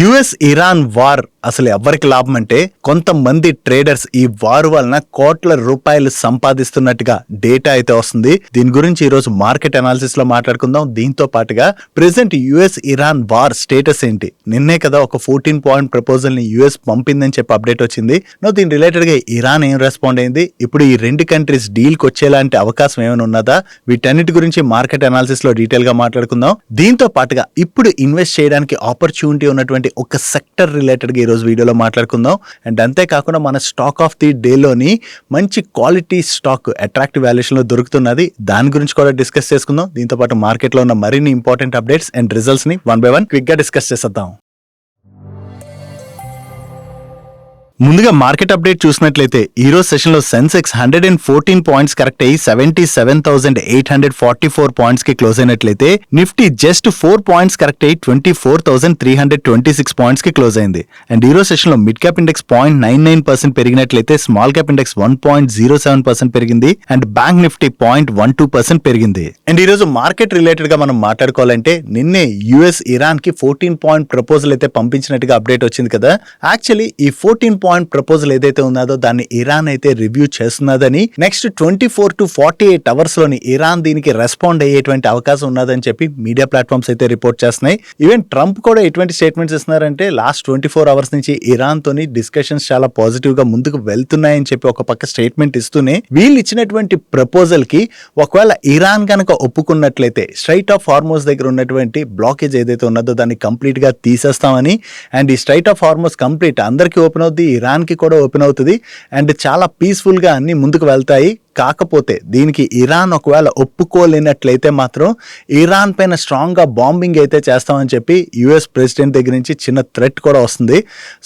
US Iran war అసలు ఎవరికి లాభం అంటే కొంతమంది ట్రేడర్స్ ఈ వార్ వలన కోట్ల రూపాయలు సంపాదిస్తున్నట్టుగా డేటా అయితే వస్తుంది. దీని గురించి ఈ రోజు మార్కెట్ అనాలిసిస్ లో మాట్లాడుకుందాం. దీంతో పాటుగా present US Iran war status ఏంటి, నిన్నే కదా ఒక 14 పాయింట్ ప్రపోజల్ ని యుఎస్ పంపిందని చెప్పి అప్డేట్ వచ్చింది. దీని రిలేటెడ్ గా ఇరాన్ ఏం రెస్పాండ్ అయింది, ఇప్పుడు ఈ రెండు కంట్రీస్ డీల్ కి వచ్చేలాంటి అవకాశం ఏమైనా ఉన్నదా, వీటన్నిటి గురించి మార్కెట్ అనాలిసిస్ లో డీటెయిల్ గా మాట్లాడుకుందాం. దీంతో పాటుగా ఇప్పుడు ఇన్వెస్ట్ చేయడానికి ఆపర్చునిటీ ఉన్నటువంటి ఒక సెక్టర్ రిలేటెడ్ గా ఈ రోజు వీడియోలో మాట్లాడుకుందాం. అండ్ అంతేకాకుండా మన స్టాక్ ఆఫ్ ది డేలోని మంచి క్వాలిటీ స్టాక్ అట్రాక్టివ్ వాల్యుయేషన్ లో దొరుకుతున్నది, దాని గురించి కూడా డిస్కస్ చేసుకుందాం. దీంతో పాటు మార్కెట్ లో ఉన్న మరిన్ని ఇంపార్టెంట్ అప్డేట్స్ అండ్ రిజల్ట్స్ ని వన్ బై వన్ క్విక్ గా డిస్కస్ చేసేద్దాం. ముందుగా మార్కెట్ అప్డేట్ చూసినట్లయితే ఈ రోజు సెషన్ లో సెన్సెక్స్ 114 పాయింట్స్ కరెక్ట్ అయ్యి 77,844 పాయింట్స్ కి క్లోజ్ అయినట్లయితే నిఫ్టీ జస్ట్ 4 పాయింట్స్ కరెక్ట్ అయ్యి 24,326 పాయింట్స్ కి క్లోజ్ అయింది. అండ్ ఈ రోజు సెషన్ లో మిడ్ క్యాప్ ఇండెక్స్ 0.99% పెరిగినట్లయితే స్మాల్ క్యాప్ ఇండెక్స్ 1.07% పెరిగింది అండ్ బ్యాంక్ నిఫ్టీ 0.12% పెరిగింది. అండ్ ఈ రోజు మార్కెట్ రిలేటెడ్ గా మనం మాట్లాడుకోవాలంటే నిన్నే యుఎస్ ఇరాన్ కి 14 పాయింట్ ప్రపోజల్ అయితే పంపించినట్టుగా అప్డేట్ వచ్చింది కదా. యాక్చువల్లీ ఈ 14 పాయింట్ ప్రపోజల్ ఏదైతే ఉన్నదో దాన్ని ఇరాన్ అయితే రివ్యూ చేస్తున్నదని, నెక్స్ట్ 24 to 48 అవర్స్ లోని ఇరాన్ దీనికి రెస్పాండ్ అయ్యేటువంటి అవకాశం ఉన్నదని చెప్పి మీడియా ప్లాట్ఫామ్స్ అయితే రిపోర్ట్ చేస్తున్నాయి. ఈవెన్ ట్రంప్ కూడా ఎటువంటి స్టేట్మెంట్స్ ఇస్తున్నారంటే లాస్ట్ 24 అవర్స్ నుంచి ఇరాన్ తోని డిస్కషన్స్ చాలా పాజిటివ్ గా ముందుకు వెళ్తున్నాయని చెప్పి ఒక పక్క స్టేట్మెంట్ ఇస్తూనే వీళ్ళు ఇచ్చినటువంటి ప్రపోజల్ కి ఒకవేళ ఇరాన్ కనుక ఒప్పుకున్నట్లయితే స్ట్రైట్ ఆఫ్ హార్మోస్ దగ్గర ఉన్నటువంటి బ్లాకేజ్ ఏదైతే ఉన్నదో దాన్ని కంప్లీట్ గా తీసేస్తామని, అండ్ ఈ స్ట్రైట్ ఆఫ్ హార్మోస్ కంప్లీట్ అందరికీ ఓపెన్ అవుతుంది, ఇరాన్ కి కూడా ఓపెన్ అవుతుంది అండ్ చాలా పీస్ఫుల్ గా అన్ని ముందుకు వెళ్తాయి. కాకపోతే దీనికి ఇరాన్ ఒకవేళ ఒప్పుకోలేనట్లయితే మాత్రం ఇరాన్ పైన స్ట్రాంగ్ గా బాంబింగ్ అయితే చేస్తామని చెప్పి యుఎస్ ప్రెసిడెంట్ దగ్గర నుంచి చిన్న థ్రెట్ కూడా వస్తుంది.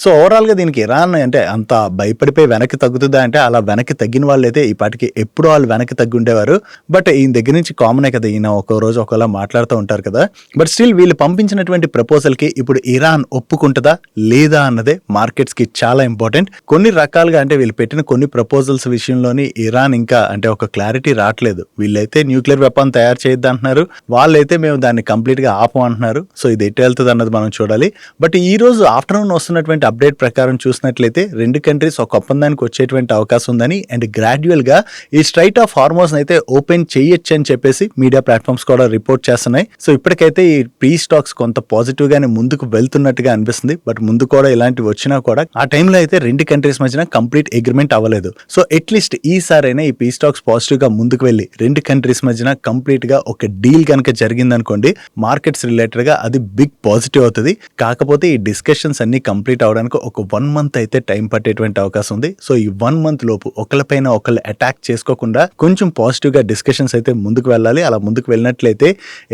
సో ఓవరాల్ గా దీనికి ఇరాన్ అంటే అంత భయపడిపోయి వెనక్కి తగ్గుతుందా అంటే అలా వెనక్కి తగ్గిన వాళ్ళు అయితే ఈ పాటికి ఎప్పుడు వాళ్ళు వెనక్కి తగ్గి ఉండేవారు. బట్ ఈయన దగ్గర నుంచి కామనే కదా, ఈయన ఒక రోజు ఒకలా మాట్లాడుతూ ఉంటారు కదా. బట్ స్టిల్ వీళ్ళు పంపించినటువంటి ప్రపోజల్ కి ఇప్పుడు ఇరాన్ ఒప్పుకుంటుందా లేదా అన్నదే మార్కెట్స్ కి చాలా ఇంపార్టెంట్. కొన్ని రకాలుగా అంటే వీళ్ళు పెట్టిన కొన్ని ప్రపోజల్స్ విషయంలోని ఇరాన్ ఇంకా అంటే ఒక క్లారిటీ రావట్లేదు. వీళ్ళైతే న్యూక్లియర్ వెపన్ తయారు చేయొద్దు అంటున్నారు, వాళ్ళైతే మేము దాన్ని కంప్లీట్ గా ఆపం అంటున్నారు. సో ఇది ఎటు వెళ్తుంది అన్నది మనం చూడాలి. బట్ ఈ రోజు ఆఫ్టర్నూన్ వస్తున్నటువంటి అప్డేట్ ప్రకారం చూసినట్లయితే రెండు కంట్రీస్ ఒక ఒప్పందానికి వచ్చేటువంటి అవకాశం ఉందని అండ్ గ్రాడ్యువల్ గా ఈ స్ట్రైట్ ఆఫ్ హార్మోస్ అయితే ఓపెన్ చేయొచ్చు అని చెప్పేసి మీడియా ప్లాట్ఫామ్స్ కూడా రిపోర్ట్ చేస్తున్నాయి. సో ఇప్పటికైతే ఈ ప్రీ స్టాక్స్ కొంత పాజిటివ్ గానే ముందుకు వెళ్తున్నట్టుగా అనిపిస్తుంది. బట్ ముందు కూడా ఇలాంటివి వచ్చినా కూడా ఆ టైంలో అయితే రెండు కంట్రీస్ మధ్యన కంప్లీట్ అగ్రిమెంట్ అవ్వలేదు. సో అట్లీస్ట్ ఈసారైనా ఈ ప్రీ స్టాక్స్ పాజిటివ్ గా ముందుకు వెళ్ళి రెండు కంట్రీస్ మధ్యన కంప్లీట్ గా ఒక డీల్ కనుక జరిగిందనుకోండి, మార్కెట్స్ రిలేటెడ్ గా అది బిగ్ పాజిటివ్ అవుతుంది. కాకపోతే ఈ డిస్కషన్స్ అన్ని కంప్లీట్ అవడానికి ఒక 1 month అయితే టైం పట్టేటువంటి అవకాశం ఉంది. సో ఈ 1 month లోపు ఒకళ్ళపైన ఒకళ్ళు అటాక్ చేసుకోకుండా కొంచెం పాజిటివ్ గా డిస్కషన్స్ అయితే ముందుకు వెళ్ళాలి. అలా ముందుకు వెళ్ళినట్లయితే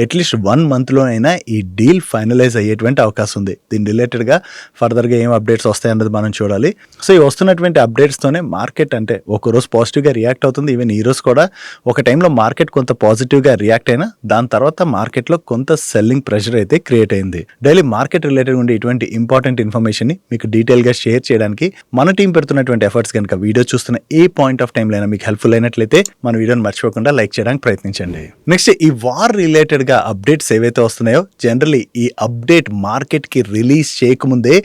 అట్లీస్ట్ 1 month లోనైనా ఈ డీల్ ఫైనలైజ్ అయ్యేటువంటి అవకాశం ఉంది. దీని రిలేటెడ్ గా ఫర్దర్ గా ఏం అప్డేట్స్ వస్తాయన్నది మనం చూడాలి. సో ఈ వస్తున్నటువంటి అప్డేట్స్ తోనే మార్కెట్ అంటే ఒక రోజు పాజిటివ్ గా రియాక్ట్ అవుతుంది. ఈవెన్ ఈ రోజు కూడా ఒక టైంలో మార్కెట్ కొంత పాజిటివ్ గా రియాక్ట్ అయినా దాని తర్వాత మార్కెట్ లో కొంత సెల్లింగ్ ప్రెషర్ అయితే క్రియేట్ అయింది. డైలీ మార్కెట్ రిలేటెడ్ ఉండే ఇటువంటి ఇంపార్టెంట్ ఇన్ఫర్మేషన్ ని మీకు డీటెయిల్ గా షేర్ చేయడానికి మన టీం పెడుతున్నటువంటి ఎఫర్ట్స్ కనుక వీడియో చూస్తున్న ఏ పాయింట్ ఆఫ్ టైం అయినా మీకు హెల్ప్ఫుల్ అయినట్లయితే మన వీడియోని మర్చిపోకుండా లైక్ చేయడానికి ప్రయత్నించండి. నెక్స్ట్ ఈ వార్ రిలేటెడ్ గా అప్డేట్స్ ఏవైతే వస్తున్నాయో జనరల్లీ ఈ అప్డేట్ మార్కెట్ కి రిలీజ్ చేయకముందే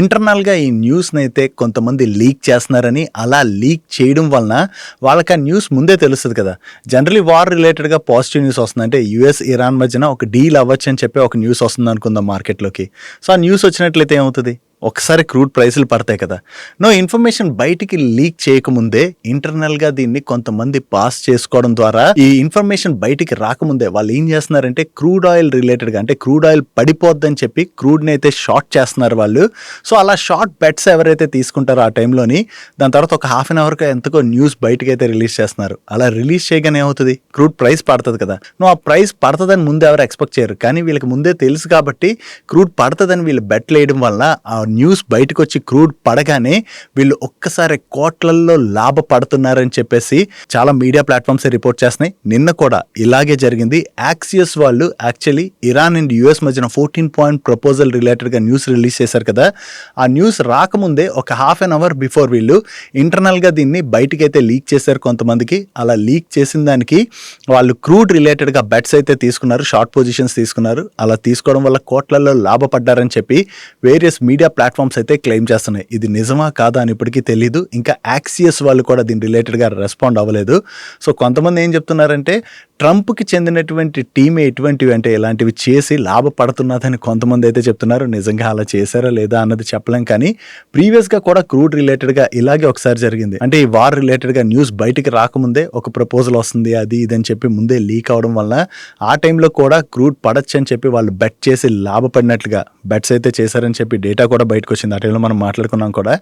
ఇంటర్నల్ గా ఈ న్యూస్ అయితే కొంతమంది లీక్ చేస్తున్నారని, అలా లీక్ చేయడం వలన వాళ్ళకి ఆ న్యూస్ ముందే తెలుస్తుంది కదా. జనరలీ వార్ రిలేటెడ్ గా పాజిటివ్ న్యూస్ వస్తుంది అంటే యుఎస్ ఇరాన్ మధ్యన ఒక డీల్ అవ్వచ్చు అని చెప్పి ఒక న్యూస్ వస్తుంది అనుకుందాం మార్కెట్లోకి. సో ఆ న్యూస్ వచ్చినట్లయితే ఏమవుతుంది, ఒకసారి క్రూడ్ ప్రైసులు పడతాయి కదా. ఇన్ఫర్మేషన్ బయటికి లీక్ చేయకముందే ఇంటర్నల్ గా దీన్ని కొంతమంది పాస్ చేసుకోవడం ద్వారా ఈ ఇన్ఫర్మేషన్ బయటికి రాకముందే వాళ్ళు ఏం చేస్తున్నారంటే క్రూడ్ ఆయిల్ రిలేటెడ్ గా అంటే క్రూడ్ ఆయిల్ పడిపోద్దని చెప్పి క్రూడ్ ని అయితే షార్ట్ చేస్తున్నారు వాళ్ళు. సో అలా షార్ట్ బెట్స్ ఎవరైతే తీసుకుంటారో ఆ టైంలోని దాని తర్వాత ఒక హాఫ్ అన్ అవర్ ఎంతకో న్యూస్ బయటకి అయితే రిలీజ్ చేస్తున్నారు. అలా రిలీజ్ చేయగానే ఏమవుతుంది, క్రూడ్ ప్రైస్ పడుతుంది కదా. ఆ ప్రైస్ పడుతుందని ముందు ఎవరు ఎక్స్పెక్ట్ చేయరు, కానీ వీళ్ళకి ముందే తెలుసు కాబట్టి క్రూడ్ పడుతుందని వీళ్ళు బెట్లు వేయడం వల్ల ఆ న్యూస్ బయటకు వచ్చి క్రూడ్ పడగానే వీళ్ళు ఒక్కసారి కోట్లల్లో లాభపడుతున్నారని చెప్పేసి చాలా మీడియా ప్లాట్ఫామ్స్ రిపోర్ట్ చేస్తున్నాయి. నిన్న కూడా ఇలాగే జరిగింది. యాక్సియస్ వాళ్ళు యాక్చువల్లీ ఇరాన్ అండ్ యుఎస్ మధ్యన 14-point ప్రపోజల్ రిలేటెడ్గా న్యూస్ రిలీజ్ చేశారు కదా. ఆ న్యూస్ రాకముందే ఒక హాఫ్ అన్ అవర్ బిఫోర్ వీళ్ళు ఇంటర్నల్గా దీన్ని బయటకైతే లీక్ చేశారు కొంతమందికి. అలా లీక్ చేసిన దానికి వాళ్ళు క్రూడ్ రిలేటెడ్గా బెట్స్ అయితే తీసుకున్నారు, షార్ట్ పొజిషన్స్ తీసుకున్నారు. అలా తీసుకోవడం వల్ల కోట్లలో లాభపడ్డారని చెప్పి వేరియస్ మీడియా ప్లాట్ఫామ్స్ అయితే క్లెయిమ్ చేస్తున్నాయి. ఇది నిజమా కాదా అని ఇప్పటికీ తెలీదు. ఇంకా యాక్సియస్ వాళ్ళు కూడా దీని రిలేటెడ్గా రెస్పాండ్ అవ్వలేదు. సో కొంతమంది ఏం చెప్తున్నారంటే ట్రంప్కి చెందినటువంటి టీమే ఎటువంటివి అంటే ఇలాంటివి చేసి లాభపడుతున్నదని కొంతమంది అయితే చెప్తున్నారు. నిజంగా అలా చేశారా లేదా అన్నది చెప్పలేం. కానీ ప్రీవియస్గా కూడా క్రూడ్ రిలేటెడ్గా ఇలాగే ఒకసారి జరిగింది. అంటే ఈ వార్ రిలేటెడ్గా న్యూస్ బయటికి రాకముందే ఒక ప్రపోజల్ వస్తుంది అది ఇదని చెప్పి ముందే లీక్ అవడం వల్ల ఆ టైంలో కూడా క్రూడ్ పడచ్చు అని చెప్పి వాళ్ళు బెట్ చేసి లాభపడినట్లుగా బెట్స్ అయితే చేశారని చెప్పి డేటా కూడా బయటకు వచ్చింది. ఆ టైంలో మనం మాట్లాడుకున్నాం కూడా.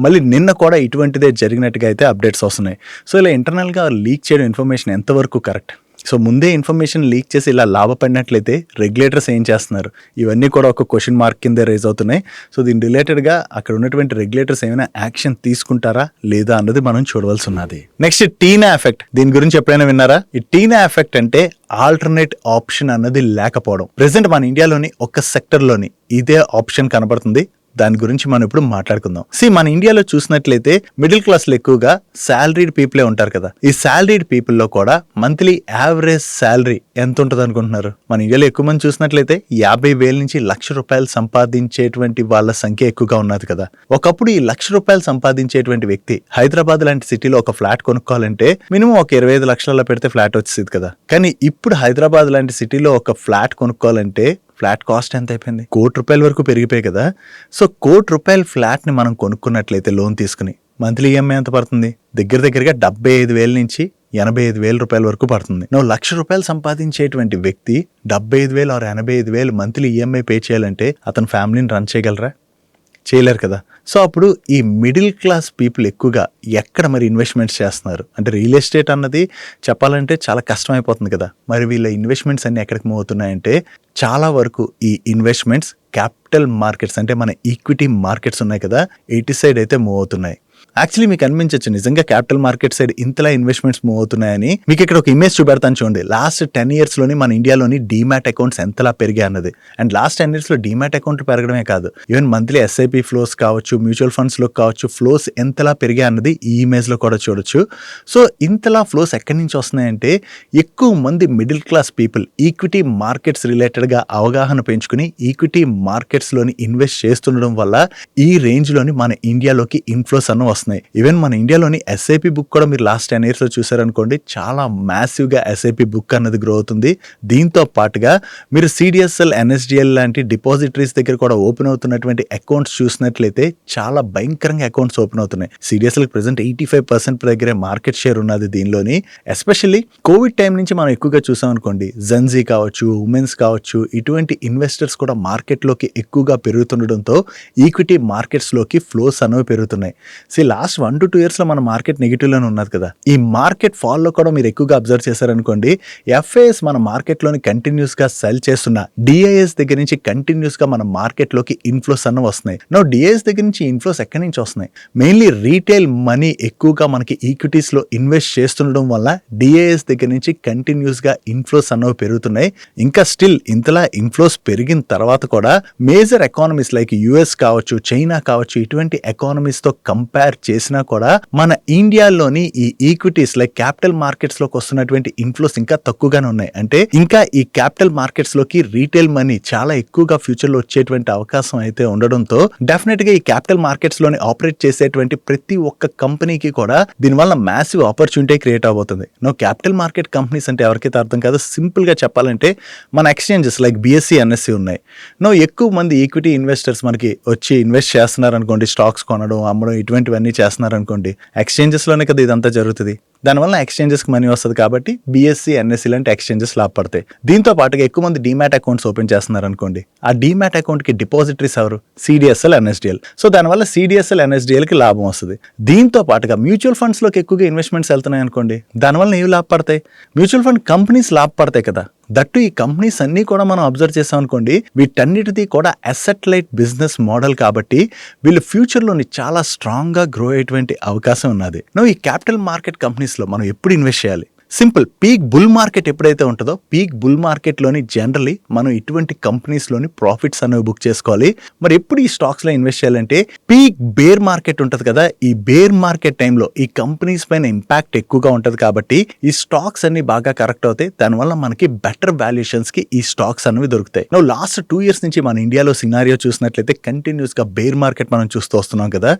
మళ్ళీ నిన్న కూడా ఇటువంటిదే జరిగినట్టుగా అయితే అప్డేట్స్ వస్తున్నాయి. సో ఇలా ఇంటర్నల్గా లీక్ చేయడం ఇన్ఫర్మేషన్ ఎంతవరకు కరెక్ట్? సో ముందే ఇన్ఫర్మేషన్ లీక్ చేసి ఇలా లాభపడినట్లయితే రెగ్యులేటర్స్ ఏం చేస్తున్నారు? ఇవన్నీ కూడా ఒక క్వశ్చన్ మార్క్ కింద రైజ్ అవుతున్నాయి. సో దీని రిలేటెడ్గా అక్కడ ఉన్నటువంటి రెగ్యులేటర్స్ ఏమైనా యాక్షన్ తీసుకుంటారా లేదా అన్నది మనం చూడవలసి ఉన్నది. నెక్స్ట్ టీనా ఎఫెక్ట్. దీని గురించి ఎప్పుడైనా విన్నారా? ఈ టీనా ఎఫెక్ట్ అంటే ఆల్టర్నేట్ ఆప్షన్ అన్నది లేకపోవడం. ప్రెసెంట్ మన ఇండియాలోని ఒక సెక్టర్లోని ఇదే ఆప్షన్ కనబడుతుంది. దాని గురించి మనం ఇప్పుడు మాట్లాడుకుందాం. మన ఇండియాలో చూసినట్లయితే మిడిల్ క్లాస్లో ఎక్కువగా శాలరీడ్ పీపులే ఉంటారు కదా. ఈ శాలరీడ్ పీపుల్లో కూడా మంత్లీ యావరేజ్ శాలరీ ఎంత ఉంటుంది అనుకుంటున్నారు? మన ఇండియాలో ఎక్కువ మంది చూసినట్లయితే 50,000 నుంచి ₹1,00,000 సంపాదించేటువంటి వాళ్ళ సంఖ్య ఎక్కువగా ఉన్నది కదా. ఒకప్పుడు ఈ ₹1,00,000 సంపాదించేటువంటి వ్యక్తి హైదరాబాద్ లాంటి సిటీలో ఒక ఫ్లాట్ కొనుక్కోవాలంటే మినిమం ఒక 25 లక్షలలో పెడితే ఫ్లాట్ వచ్చేది కదా. కానీ ఇప్పుడు హైదరాబాద్ లాంటి సిటీలో ఒక ఫ్లాట్ కొనుక్కోవాలంటే ఫ్లాట్ కాస్ట్ ఎంత అయిపోయింది? ₹1,00,00,000 వరకు పెరిగిపోయి కదా. సో ₹1,00,00,000 ఫ్లాట్ని మనం కొనుక్కున్నట్లయితే లోన్ తీసుకుని మంత్లీ ఈఎంఐ ఎంత పడుతుంది? దగ్గరగా 75,000 నుంచి 85,000 రూపాయల వరకు పడుతుంది. నువ్వు ₹1,00,000 సంపాదించేటువంటి వ్యక్తి 75,000 or 85,000 మంత్లీ ఈఎంఐ పే చేయాలంటే అతని ఫ్యామిలీని రన్ చేయగలరా? చేయలేరు కదా. సో అప్పుడు ఈ మిడిల్ క్లాస్ పీపుల్ ఎక్కువగా ఎక్కడ మరి ఇన్వెస్ట్మెంట్స్ చేస్తున్నారు? అంటే రియల్ ఎస్టేట్ అన్నది చెప్పాలంటే చాలా కష్టమైపోతుంది కదా. మరి వీళ్ళ ఇన్వెస్ట్మెంట్స్ అన్ని ఎక్కడికి మూవ్ అవుతున్నాయంటే చాలా వరకు ఈ ఇన్వెస్ట్మెంట్స్ క్యాపిటల్ మార్కెట్స్ అంటే మన ఈక్విటీ మార్కెట్స్ ఉన్నాయి కదా, ఇటు సైడ్ అయితే మూవ్ అవుతున్నాయి. యాక్చువల్లీ మీకు అనిపించవచ్చు నిజంగా క్యాపిటల్ మార్కెట్ సైడ్ ఇంతలా ఇన్వెస్ట్మెంట్స్ మూవ్ అవుతున్నాయని. మీకు ఇక్కడ ఒక ఇమేజ్ చూపెడతాను చూడండి. లాస్ట్ 10 yearsలోని మన ఇండియాలోని డీమ్యాట్ అకౌంట్స్ ఎంతలా పెరిగాయి అన్నది. అండ్ లాస్ట్ 10 yearsలో డీమ్యాట్ అకౌంట్లు పెరగడమే కాదు, ఈవెన్ మంత్లీ ఎస్ఐపి ఫ్లోస్ కావచ్చు, మ్యూచువల్ ఫండ్స్లో కావచ్చు, ఫ్లోస్ ఎంతలా పెరిగాయి అన్నది ఈ ఇమేజ్లో కూడా చూడొచ్చు. సో ఇంతలా ఫ్లోస్ ఎక్కడి నుంచి వస్తున్నాయంటే ఎక్కువ మంది middle class people equity markets రిలేటెడ్గా అవగాహన పెంచుకుని ఈక్విటీ మార్కెట్స్లోని ఇన్వెస్ట్ చేస్తుండడం వల్ల ఈ రేంజ్లోని మన ఇండియాలోకి ఇన్ఫ్లోస్ అన్న వస్తున్నాయి. ఈవెన్ మన ఇండియాలోని ఎస్ఐపి బుక్ కూడా మీరు లాస్ట్ 10 yearsలో చూసారనుకోండి, చాలా మ్యాసివ్గా ఎస్ఐపి బుక్ అన్నది గ్రో అవుతుంది. దీంతో పాటుగా మీరు సిడిఎస్ఎల్, ఎన్ఎస్డిఎల్ లాంటి డిపాజిటరీస్ దగ్గర కూడా ఓపెన్ అవుతున్నటువంటి అకౌంట్స్ చూసినట్లయితే చాలా భయంకరంగా అకౌంట్స్ ఓపెన్ అవుతున్నాయి. సిడిఎస్ఎల్ ప్రెసెంట్ 85% దగ్గరే మార్కెట్ షేర్ ఉన్నది దీనిలోని. ఎస్పెషల్లీ కోవిడ్ టైం నుంచి మనం ఎక్కువగా చూసాం అనుకోండి, జెన్జీ కావచ్చు, ఉమెన్స్ కావచ్చు, ఇటువంటి ఇన్వెస్టర్స్ కూడా మార్కెట్లోకి ఎక్కువగా పెరుగుతుండడంతో ఈక్విటీ మార్కెట్స్లోకి ఫ్లోస్ అనేవి పెరుగుతున్నాయి. లాస్ట్ 1 to 2 yearsలో మన మార్కెట్ నెగిటివ్లోనే ఉన్నది కదా. ఈ మార్కెట్ ఫాల్లో కూడా మీరు ఎక్కువగా అబ్జర్వ్ చేశారనుకోండి, ఎఫ్ఐఎస్ మన మార్కెట్లోని కంటిన్యూస్గా సెల్ చేస్తున్న డిఐఎస్ దగ్గర నుంచి కంటిన్యూస్గా మన మార్కెట్లోకి ఇన్ఫ్లోస్ అన్న వస్తున్నాయి. డిఐఎస్ దగ్గర నుంచి ఇన్ఫ్లోస్ ఎక్కడి నుంచి వస్తున్నాయి? మెయిన్లీ రీటైల్ మనీ ఎక్కువగా మనకి ఈక్విటీస్లో ఇన్వెస్ట్ చేస్తుండడం వల్ల డిఐఎస్ దగ్గర నుంచి కంటిన్యూస్గా ఇన్ఫ్లోస్ అన్నవి పెరుగుతున్నాయి. ఇంకా స్టిల్ ఇంతలా ఇన్ఫ్లోస్ పెరిగిన తర్వాత కూడా మేజర్ ఎకానమీస్ లైక్ యుఎస్ కావచ్చు, చైనా కావచ్చు, ఇటువంటి ఎకానమీస్తో కంపేర్ చేసినా కూడా మన ఇండియాలోని ఈ ఈక్విటీస్ లైక్ క్యాపిటల్ మార్కెట్స్ లోకి వస్తున్నటువంటి ఇన్ఫ్లోస్ ఇంకా తక్కువగానే ఉన్నాయి. అంటే ఇంకా ఈ క్యాపిటల్ మార్కెట్స్ లోకి రీటైల్ మనీ చాలా ఎక్కువగా ఫ్యూచర్ లో వచ్చేటువంటి అవకాశం అయితే ఉండడంతో డెఫినెట్ గా ఈ క్యాపిటల్ మార్కెట్స్ లోని ఆపరేట్ చేసేటువంటి ప్రతి ఒక్క కంపెనీకి కూడా దీనివల్ల మ్యాసివ్ ఆపర్చునిటీ క్రియేట్ అవబోతుంది. క్యాపిటల్ మార్కెట్ కంపెనీస్ అంటే ఎవరికైతే అర్థం కాదు, సింపుల్ గా చెప్పాలంటే మన ఎక్స్చేంజెస్ లైక్ బిఎస్సి, ఎన్ఎస్సి ఉన్నాయి. ఎక్కువ మంది ఈక్విటీ ఇన్వెస్టర్స్ మనకి వచ్చి ఇన్వెస్ట్ చేస్తున్నారు అనుకోండి, స్టాక్స్ కొనడం, అమ్మడం, ఇటువంటివన్నీ చేస్తున్నారు అనుకోండి, ఎక్స్చేంజెస్ లోనే కదా ఇదంతా జరుగుతుంది. దానివల్ల ఎక్స్చేంజెస్ కి మనీ వస్తుంది కాబట్టి బిఎస్సి ఎన్ఎస్సి లాంటి ఎక్స్చేంజెస్ లాభపడతాయి. దీంతో పాటుగా ఎక్కువ మంది డీమ్యాట్ అకౌంట్స్ ఓపెన్ చేస్తున్నారు అనుకోండి, ఆ డీమ్యాట్ అకౌంట్ కి డిపాజిటరీస్ ఎవరు? CDSL, NSDL. సో దానివల్ల సిడిఎస్ఎల్, ఎన్ఎస్డిఎల్ కి లాభం వస్తుంది. దీంతో పాటుగా మ్యూచువల్ ఫండ్స్ లోకి ఎక్కువగా ఇన్వెస్ట్మెంట్స్ వెళ్తున్నాయి అనుకోండి, దానివల్ల ఏవి లాభపడతాయి? మ్యూచువల్ ఫండ్ కంపెనీస్ లాభపడతాయి కదా. దట్టు ఈ కంపెనీస్ అన్ని కూడా మనం అబ్జర్వ్ చేసాం అనుకోండి, వీటన్నిటిది కూడా అసెట్ లైట్ బిజినెస్ మోడల్ కాబట్టి వీళ్ళు ఫ్యూచర్లోని చాలా స్ట్రాంగ్గా గ్రో అయ్యేటువంటి అవకాశం ఉన్నది. ఈ క్యాపిటల్ మార్కెట్ కంపెనీస్లో మనం ఎప్పుడు ఇన్వెస్ట్ చేయాలి? సింపుల్, పీక్ బుల్ మార్కెట్ ఎప్పుడైతే ఉంటుందో పీక్ బుల్ మార్కెట్లోని జనరలీ మనం ఇటువంటి కంపెనీస్లోని ప్రాఫిట్స్ అనేవి బుక్ చేసుకోవాలి. మరి ఎప్పుడు ఈ స్టాక్స్లో ఇన్వెస్ట్ చేయాలంటే పీక్ బేర్ మార్కెట్ ఉంటుంది కదా, ఈ బేర్ మార్కెట్ టైంలో ఈ కంపెనీస్ పైన ఇంపాక్ట్ ఎక్కువగా ఉంటుంది కాబట్టి ఈ స్టాక్స్ అన్ని బాగా కరెక్ట్ అవుతాయి. దానివల్ల మనకి బెటర్ వాల్యుయేషన్స్కి ఈ స్టాక్స్ అనేవి దొరుకుతాయి. లాస్ట్ 2 years నుంచి మన ఇండియాలో సినారియో చూసినట్లయితే కంటిన్యూస్గా బేర్ మార్కెట్ మనం చూస్తూ వస్తున్నాం కదా.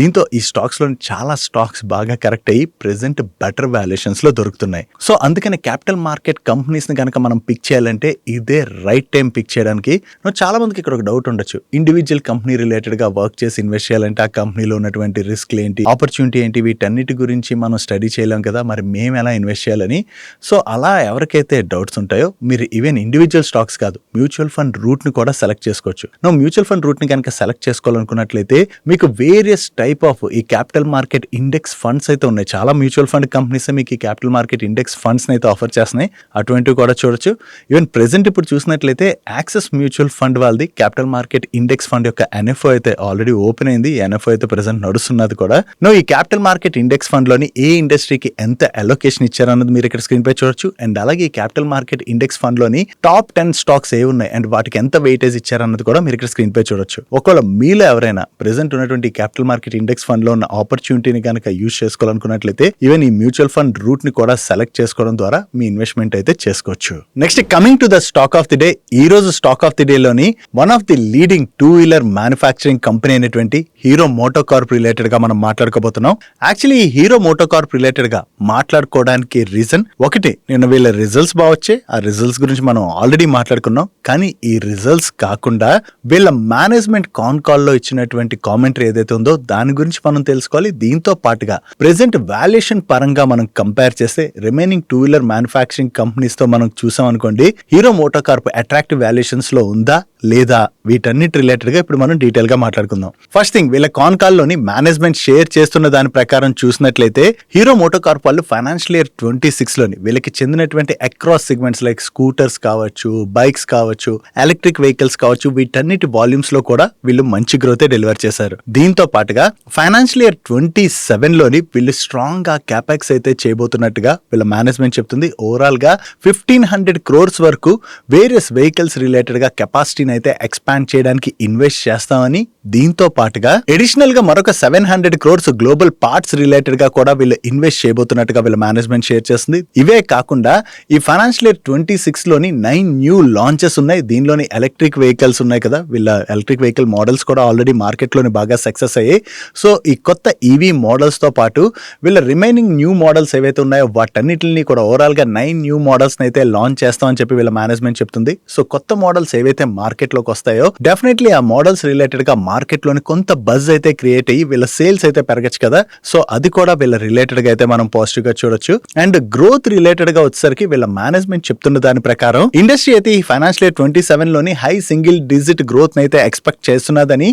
దీంతో ఈ స్టాక్స్లోని చాలా స్టాక్స్ బాగా కరెక్ట్ అయ్యి ప్రెసెంట్ బెటర్ వాల్యుయేషన్స్లో దొరుకుతున్నాయి. సో అందుకని క్యాపిటల్ మార్కెట్ కంపెనీస్ ని కనుక మనం పిక్ చేయాలంటే ఇదే రైట్ టైం పిక్ చేయడానికి. చాలా మందికి ఇక్కడ ఒక డౌట్ ఉండొచ్చు, ఇండివిజువల్ కంపెనీ రిలేటెడ్ గా వర్క్ చేసి ఇన్వెస్ట్ చేయాలంటే ఆ కంపెనీలో ఉన్నటువంటి రిస్క్ ఏంటి, ఆపర్చునిటీ ఏంటి, వీటన్నిటి గురించి మనం స్టడీ చేయలేం కదా, మరి మేము ఎలా ఇన్వెస్ట్ చేయాలని. సో అలా ఎవరికైతే డౌట్స్ ఉంటాయో మీరు ఈవెన్ ఇండివిజువల్ స్టాక్స్ కాదు, మ్యూచువల్ ఫండ్ రూట్ ని కూడా సెలెక్ట్ చేసుకోవచ్చు. మ్యూచువల్ ఫండ్ రూట్ ని కనుక సెలెక్ట్ చేసుకోవాలనుకున్నట్లయితే మీకు వేరియస్ టైప్ ఆఫ్ ఈ క్యాపిటల్ మార్కెట్ ఇండెక్స్ ఫండ్స్ అయితే ఉన్నాయి. చాలా మ్యూచువల్ ఫండ్ కంపెనీస్ మీకు ఈ క్యాపిటల్ మార్కెట్ ఇండెక్స్ ఫండ్స్ అయితే ఆఫర్ చేస్తున్నాయి, అటువంటివి కూడా చూడొచ్చు. ఈవెన్ ప్రెసెంట్ ఇప్పుడు చూసినట్లయితే యాక్సిస్ మ్యూచువల్ ఫండ్ వాళ్ళది క్యాపిటల్ మార్కెట్ ఇండెక్స్ ఫండ్ యొక్క ఎన్ఎఫ్ఓ అయితే ఆల్రెడీ ఓపెన్ అయింది. ఎన్ఎఫ్ఓ అయితే ప్రెసెంట్ నడుస్తున్నది కూడా. ఈ క్యాపిటల్ మార్కెట్ ఇండెక్స్ ఫండ్ లోని ఏ ఇండస్ట్రీకి ఎంత అలొకేషన్ ఇచ్చారన్నది మీరు ఇక్కడ స్క్రీన్ పై చూడొచ్చు. అండ్ అలాగే ఈ క్యాపిటల్ మార్కెట్ ఇండెక్స్ ఫండ్ లోని టాప్ 10 స్టాక్స్ ఏ ఉన్నాయి అండ్ వాటికి ఎంత వెయిటేజ్ ఇచ్చారన్నది కూడా మీరు ఇక్కడ స్క్రీన్ పై చూడొచ్చు. ఒకవేళ మీలో ఎవరైనా ప్రెసెంట్ ఉన్నటువంటి క్యాపిటల్ మార్కెట్ ఇండెక్స్ ఫండ్ లో ఉన్న ఆపర్చునిటీని కనుక యూజ్ చేసుకోవాలనుకున్నట్లయితే ఈవెన్ ఈ మ్యూచువల్ ఫండ్ రూట్ ని కూడా సెలెక్ట్ చేసుకోవడం ద్వారా మీ ఇన్వెస్ట్మెంట్ అయితే చేసుకోవచ్చు. Next coming to the stock of the day. ఈ రోజు స్టాక్ ఆఫ్ ది డే లోని one of the leading 2-wheeler manufacturing company అయినటువంటి హీరో మోటోకార్ప్ రిలేటెడ్ గా మనం మాట్లాడుకోబోతున్నాం. యాక్చువల్లీ ఈ హీరో మోటోకార్ప్ రిలేటెడ్ గా మాట్లాడుకోవడానికి రీజన్ ఒకటి, నిన్న వీళ్ళ రిజల్ట్స్ బాగా వచ్చాయి, ఆ రిజల్ట్స్ గురించి మనం ఆల్రెడీ మాట్లాడుకున్నాం. కానీ ఈ రిజల్ట్స్ కాకుండా వీళ్ళ మేనేజ్మెంట్ కాన్ కాల్ లో ఇచ్చినటువంటి కామెంటరీ ఏదైతే ఉందో దాని గురించి మనం తెలుసుకోవాలి. దీంతో పాటుగా ప్రెసెంట్ వాల్యుయేషన్ పరంగా మనం కంపేర్ చేస్తే రిమైనింగ్ 2-wheeler మ్యానుఫ్యాక్చరింగ్ కంపెనీస్ తో మనం చూసాం అనుకోండి, హీరో మోటోకార్ప్ అట్రాక్టివ్ వాల్యుయేషన్స్ లో ఉందా లేదా, వీటన్నిటి రిలేటెడ్ గా ఇప్పుడు మనం డీటెయిల్ గా మాట్లాడుకుందాం. ఫస్ట్ థింగ్, వీళ్ళ కాన్ కాల్ లోని మేనేజ్మెంట్ షేర్ చేస్తున్న దాని ప్రకారం చూసినట్లయితే హీరో మోటోకార్ప్ వాళ్ళు ఫైనాన్షియల్ ఇయర్ 26 లోని వీళ్ళకి చెందినటువంటి అక్రాస్ సెగ్మెంట్స్ లైక్ స్కూటర్స్ కావచ్చు, బైక్స్ కావచ్చు, ఎలక్ట్రిక్ వెహికల్స్ కావచ్చు, వీటన్నిటి వాల్యూమ్స్ లో కూడా వీళ్ళు మంచి గ్రోత్ డెలివర్ చేశారు. దీంతో పాటుగా ఫైనాన్షియల్ ఇయర్ 27 లోని వీళ్ళు స్ట్రాంగ్ గా క్యాపెక్స్ అయితే చేయబోతున్నట్టుగా వీళ్ళ మేనేజ్మెంట్ చెప్తుంది. ఓవరాల్ గా 1500 crores వరకు వేరియస్ వెహికల్స్ రిలేటెడ్ గా కెపాసిటీని అయితే ఎక్స్పాండ్ చేయడానికి ఇన్వెస్ట్ చేస్తామని, దీంతో పాటుగా అడిషనల్ గా మరొక 700 crores గ్లోబల్ పార్ట్స్ రిలేటెడ్ గా కూడా వీళ్ళు ఇన్వెస్ట్ చేయబోతున్నట్టుగా వీళ్ళ మేనేజ్మెంట్ షేర్ చేస్తుంది. ఇవే కాకుండా ఈ ఫైనాన్షియల్ ఇయర్ 26 లోని 9 న్యూ లాంచెస్ ఉన్నాయి. దీనిలోని ఎలక్ట్రిక్ వెహికల్స్ ఉన్నాయి కదా, వీళ్ళ ఎలక్ట్రిక్ వెహికల్ మోడల్స్ కూడా ఆల్రెడీ మార్కెట్ లోని బాగా సక్సెస్ అయ్యాయి. సో ఈ కొత్త ఈవీ మోడల్స్ తో పాటు వీళ్ళ రిమైనింగ్ న్యూ మోడల్స్ ఏవైతే ఉన్నాయో వాటన్నిటిని కూడా ఓవరాల్ గా 9 న్యూ మోడల్స్ అయితే లాంచ్ చేస్తామని చెప్పి వీళ్ళ మేనేజ్మెంట్ చెప్తుంది. సో కొత్త మోడల్స్ ఏవైతే మార్కెట్ లోకి వస్తాయో డెఫినెట్లీ ఆ మోడల్స్ రిలేటెడ్ గా మార్కెట్ లోని కొంత బజ్ అయితే క్రియేట్ అయ్యి వీళ్ళ సేల్స్ అయితే పెరగచ్చు కదా. సో అది కూడా వీళ్ళ రిలేటెడ్ గా అయితే మనం పాజిటివ్ గా చూడొచ్చు. అండ్ గ్రోత్ రిలేటెడ్ గా వచ్చేసరికి వీళ్ళ మేనేజ్మెంట్ చెప్తున్న దాని ప్రకారం ఇండస్ట్రీ అయితే ఈ ఫైనాన్షియల్ ఇయర్ 27 లోని హై సింగిల్ డిజిట్ గ్రోత్ అయితే ఎక్స్పెక్ట్ చేస్తున్నదని,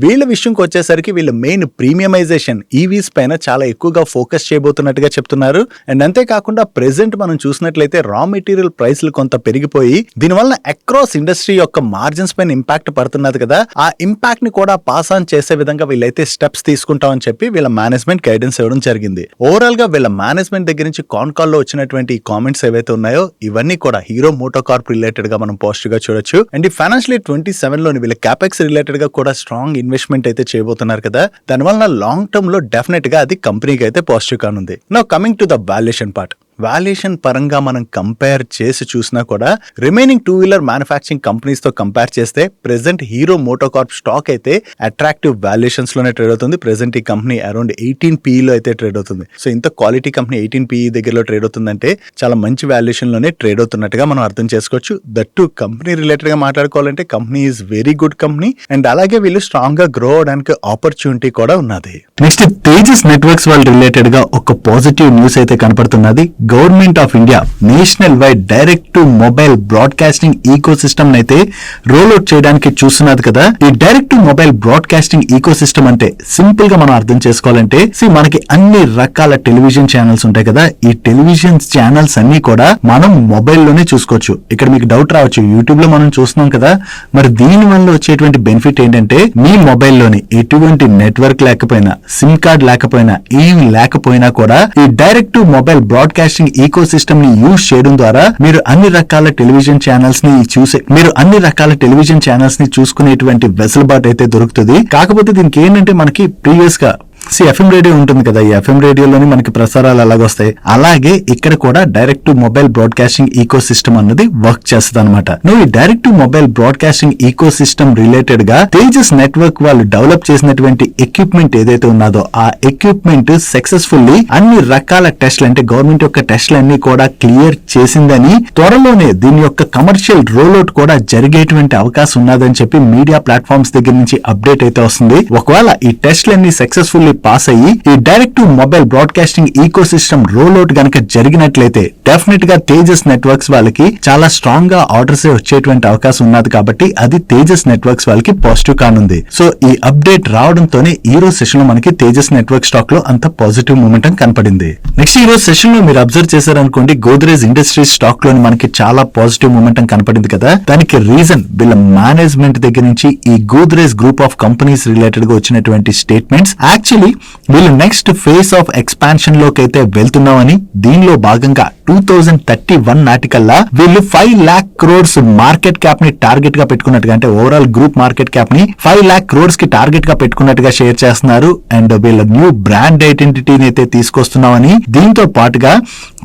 వీళ్ళ విషయంకి వచ్చేసరికి వీళ్ళ మెయిన్ ప్రీమియమైజేషన్ ఈవీస్ పైన చాలా ఎక్కువగా ఫోకస్ చేయబోతున్నట్టుగా చెప్తున్నారు. అండ్ అంతేకాకుండా ప్రెసెంట్ మనం చూసినట్లయితే రా మెటీరియల్ ప్రైస్లు కొంత పెరిగిపోయి దీనివల్ల అక్రాస్ ఇండస్ట్రీ యొక్క మార్జిన్స్ పైన ఇంపాక్ట్ పడుతున్నది కదా, ఆ ఇంపాక్ట్ ని కూడా పాస్ ఆన్ చేసే విధంగా వీళ్ళైతే స్టెప్స్ తీసుకుంటామని చెప్పి వీళ్ళ మేనేజ్మెంట్ గైడెన్స్ ఇవ్వడం జరిగింది. ఓవరాల్ గా వీళ్ళ మేనేజ్మెంట్ దగ్గర నుంచి కాన్ కాల్ లో వచ్చినటువంటి కామెంట్స్ ఏవైతే ఉన్నాయో ఇవన్నీ కూడా హీరో మోటోకార్ప్ రిలేటెడ్ గా మనం పాజిటివ్ గా చూడొచ్చు. అండ్ ఈ ఫైనాన్షియల్ ఇయర్ 27 లోని వీళ్ళ క్యాపెక్స్ రిలేటెడ్ గా కూడా స్ట్రాంగ్ ఇన్వెస్ట్మెంట్ అయితే చేయబోతున్నారు కదా, దానివల్ల లాంగ్ టర్మ్ లో డెఫినెట్ గా అది కంపెనీకి అయితే పాజిటివ్ కానుంది. Now coming to the valuation part. Valuation పరంగా మనం కంపేర్ చేసి చూసినా కూడా రిమైనింగ్ 2-వీలర్ మ్యానుఫ్యాక్చరింగ్ కంపెనీస్ తో కంపేర్ చేస్తే ప్రెసెంట్ హీరో మోటోకార్ప్ స్టాక్ అయితే అట్రాక్టివ్ వాల్యుయేషన్స్ లోనే ట్రేడ్ అవుతుంది. ప్రెసెంట్ ఈ కంపెనీ అరౌండ్ 18 PE లో అయితే ట్రేడ్ అవుతుంది. సో ఇంత క్వాలిటీ కంపెనీ 18 PE దగ్గరలో ట్రేడ్ అవుతుందంటే చాలా మంచి వాల్యుయేషన్ లోనే ట్రేడ్ అవుతున్నట్టుగా మనం అర్థం చేసుకోవచ్చు. దట్టు కంపెనీ రిలేటెడ్ గా మాట్లాడుకోవాలంటే company is very good company and అలాగే వీళ్ళు స్ట్రాంగ్ గా గ్రో అవడానికి ఆపర్చునిటీ కూడా ఉన్నది. నెక్స్ట్ తేజస్ నెట్వర్క్స్ వాళ్ళ రిలేటెడ్ గా ఒక పాజిటివ్ న్యూస్ అయితే కనపడుతున్నది. Government of India national wide direct to mobile broadcasting ecosystem అయితే రోల్ అవుట్ చేయడానికి చూస్తున్నది కదా. ఈ direct to mobile broadcasting ecosystem అంటే సింపుల్ గా మనం అర్థం చేసుకోవాలంటే మనకి అన్ని రకాల టెలివిజన్ ఛానల్స్ ఉంటాయి కదా. ఈ టెలివిజన్ ఛానల్స్ అన్ని కూడా మనం మొబైల్ లోనే చూసుకోవచ్చు. ఇక్కడ మీకు డౌట్ రావచ్చు, యూట్యూబ్ లో మనం చూస్తున్నాం కదా, మరి దీని వల్ల వచ్చేటువంటి బెనిఫిట్ ఏంటంటే మీ మొబైల్లోని ఎటువంటి నెట్వర్క్ లేకపోయినా, సిమ్ కార్డ్ లేకపోయినా, ఏమి లేకపోయినా కూడా ఈ direct to mobile broadcasting ecosystem ని యూజ్ చేయడం ద్వారా మీరు అన్ని రకాల టెలివిజన్ ఛానల్స్ ని చూసుకునేటువంటి వెసులుబాటు అయితే దొరుకుతుంది. కాకపోతే దీనికి ఏంటంటే మనకి ప్రీవియస్ గా ఎఫ్ఎం రేడియో ఉంటుంది కదా, ఈ ఎఫ్ఎం రేడియోలోని మనకి ప్రసారాలు ఎలాగొస్తాయి అలాగే ఇక్కడ కూడా direct to mobile broadcasting ecosystem అన్నది వర్క్ చేస్తుంది అనమాట. నువ్వు ఈ direct to mobile broadcasting ecosystem related గా తేజస్ నెట్వర్క్ వాళ్ళు డెవలప్ చేసినటువంటి ఎక్విప్మెంట్ ఏదైతే ఉన్నదో ఆ ఎక్విప్మెంట్ సక్సెస్ఫుల్లీ అన్ని రకాల టెస్ట్లు అంటే గవర్నమెంట్ యొక్క టెస్ట్లు అన్ని కూడా క్లియర్ చేసిందని, త్వరలోనే దీని యొక్క కమర్షియల్ రోల్అవుట్ కూడా జరిగేటువంటి అవకాశం ఉన్నదని చెప్పి మీడియా ప్లాట్ఫామ్స్ దగ్గర నుంచి అప్డేట్ అయితే వస్తుంది. ఒకవేళ ఈ టెస్ట్లన్నీ సక్సెస్ఫుల్లీ పాస్ అయ్యి ఈ direct to mobile broadcasting ecosystem roll out గనక జరిగినట్లయితే డెఫినెట్ గా తేజస్ నెట్వర్క్స్ వాళ్ళకి చాలా స్ట్రాంగ్ గా ఆర్డర్స్ వచ్చేటువంటి అవకాశం ఉన్నది. కాబట్టి అది తేజస్ నెట్వర్క్స్ వాళ్ళకి పాజిటివ్ కానుంది. సో ఈ అప్డేట్ రావడంతోనే ఈ రోజు సెషన్ లో మనకి తేజస్ నెట్వర్క్ స్టాక్ లో అంత పాజిటివ్ మూమెంటం కనపడింది. నెక్స్ట్ ఈ రోజు సెషన్ లో మీరు అబ్జర్వ్ చేశారనుకోండి, గోద్రేజ్ ఇండస్ట్రీస్ స్టాక్ లోని మనకి చాలా పాజిటివ్ మూమెంటం కనపడింది కదా. దానికి రీజన్ వీళ్ళ మేనేజ్మెంట్ దగ్గర నుంచి ఈ Godrej group of companies related గా వచ్చినటువంటి స్టేట్మెంట్స్. యాక్చువల్లీ వీళ్ళు నెక్స్ట్ ఫేజ్ ఆఫ్ ఎక్స్పాన్షన్ లోకి అయితే వెళ్తున్నామని, దీనిలో భాగంగా 2031 నాటికల్లా వీళ్ళు 5 lakh crores మార్కెట్ క్యాప్ ని టార్గెట్ గా పెట్టుకున్నట్టుగా, అంటే ఓవరాల్ గ్రూప్ మార్కెట్ క్యాప్ ని 5 lakh crores కి టార్గెట్ గా పెట్టుకున్నట్టుగా షేర్ చేస్తున్నారు. అండ్ వీళ్ళ న్యూ బ్రాండ్ ఐడెంటిటీని అయితే తీసుకొస్తున్నామని, దీంతో పాటుగా